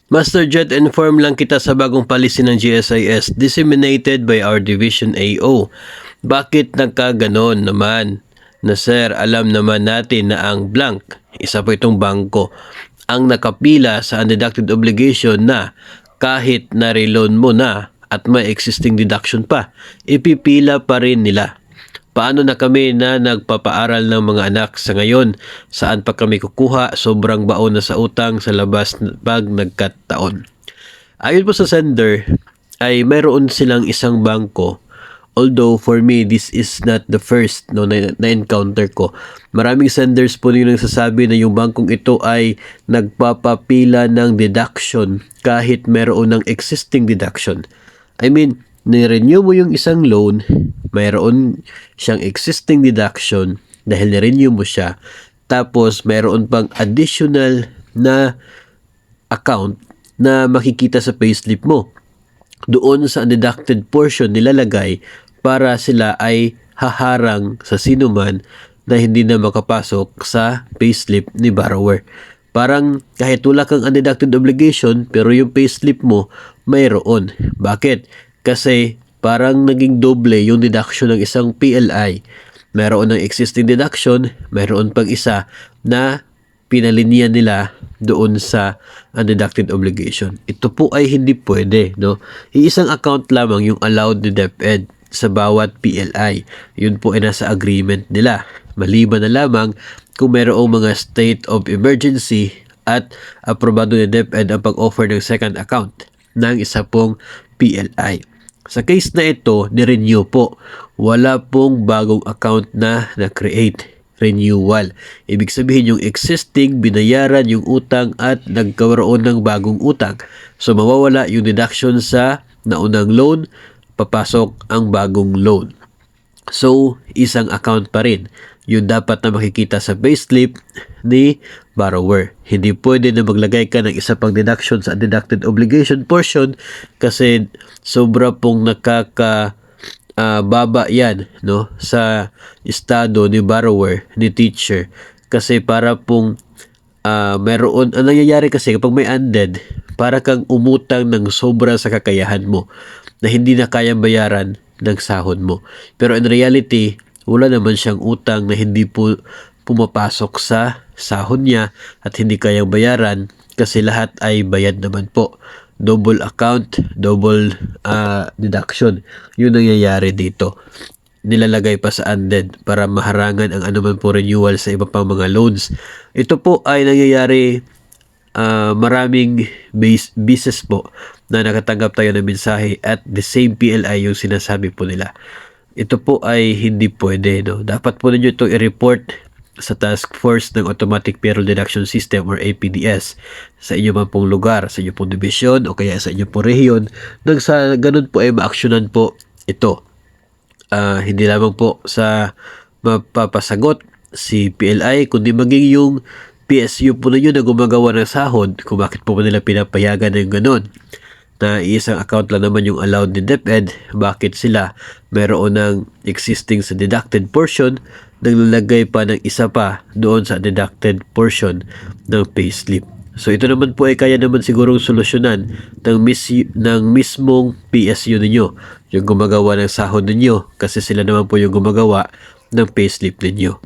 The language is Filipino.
Masterjet, inform lang kita sa bagong policy ng GSIS disseminated by our Division AO. Bakit nagkaganon naman? Na sir, alam naman natin na ang blank, isa po itong bangko, ang nakapila sa undeducted obligation na kahit na-reloan mo na at may existing deduction pa, ipipila pa rin nila. Paano na kami na nagpapaaral ng mga anak sa ngayon? Saan pa kami kukuha? Sobrang baon na sa utang sa labas pag nagkataon. Ayon po sa sender, ay mayroon silang isang bangko. Although for me, this is not the first na-encounter ko. Maraming senders po yung nagsasabi na yung bangkong ito ay nagpapapila ng deduction kahit mayroon ng existing deduction. I mean, ni-renew mo yung isang loan, mayroon siyang existing deduction dahil ni-renew mo siya. Tapos, mayroon pang additional na account na makikita sa payslip mo. Doon sa undeducted portion nilalagay para sila ay haharang sa sinuman na hindi na makapasok sa payslip ni borrower. Parang kahit wala kang undeducted obligation pero yung payslip mo mayroon. Bakit? Kasi parang naging doble yung deduction ng isang PLI. Mayroon ng existing deduction, mayroon pang isa na pinalinian nila doon sa undeducted obligation. Ito po ay hindi pwede, no? Iisang account lamang yung allowed ni DepEd sa bawat PLI. Yun po ay nasa agreement nila. Maliban na lamang kung mayroong mga state of emergency at aprobado ni DepEd ang pag-offer ng second account ng isa pong PLI. Sa case na ito, ni-renew po. Wala pong bagong account na na-create. Renewal. Ibig sabihin yung existing, binayaran yung utang at nagkaroon ng bagong utang. So, mawawala yung deduction sa naunang loan, papasok ang bagong loan. So, isang account pa rin. Yung dapat na makikita sa payslip ni borrower. Hindi pwede na maglagay ka ng isa pang deduction sa deducted obligation portion kasi sobra pong baba yan, no, sa estado ni borrower, ni teacher. Kasi para pong meron, ang nangyayari kasi kapag may undead, para kang umutang ng sobra sa kakayahan mo na hindi na kayang bayaran ng sahod mo. Pero in reality, wala naman siyang utang na hindi po pumapasok sa sahod niya at hindi kayang bayaran kasi lahat ay bayad naman po. Double account, double deduction. Yun nangyayari dito. Nilalagay pa sa undead para maharangan ang anuman po renewal sa iba pang mga loans. Ito po ay nangyayari maraming business po na nakatanggap tayo ng mensahe at the same PLI yung sinasabi po nila. Ito po ay hindi pwede, no? Dapat po ninyo ito i-report sa Task Force ng Automatic Payroll Deduction System or APDS sa inyo man pong lugar, sa inyo pong division o kaya sa inyo pong rehiyon nang sa ganun po ay ma-actionan po ito. Hindi lamang po sa mapapasagot si PLI kundi maging yung PSU po ninyo na gumagawa ng sahod kung bakit po nila pinapayagan ng ganun. Na isang account lang naman yung allowed ni DepEd, bakit sila meron ng existing sa deducted portion naglalagay pa ng isa pa doon sa deducted portion ng payslip. So ito naman po ay kaya naman sigurong solusyonan ng mismong PSU ninyo, yung gumagawa ng sahod ninyo kasi sila naman po yung gumagawa ng payslip ninyo.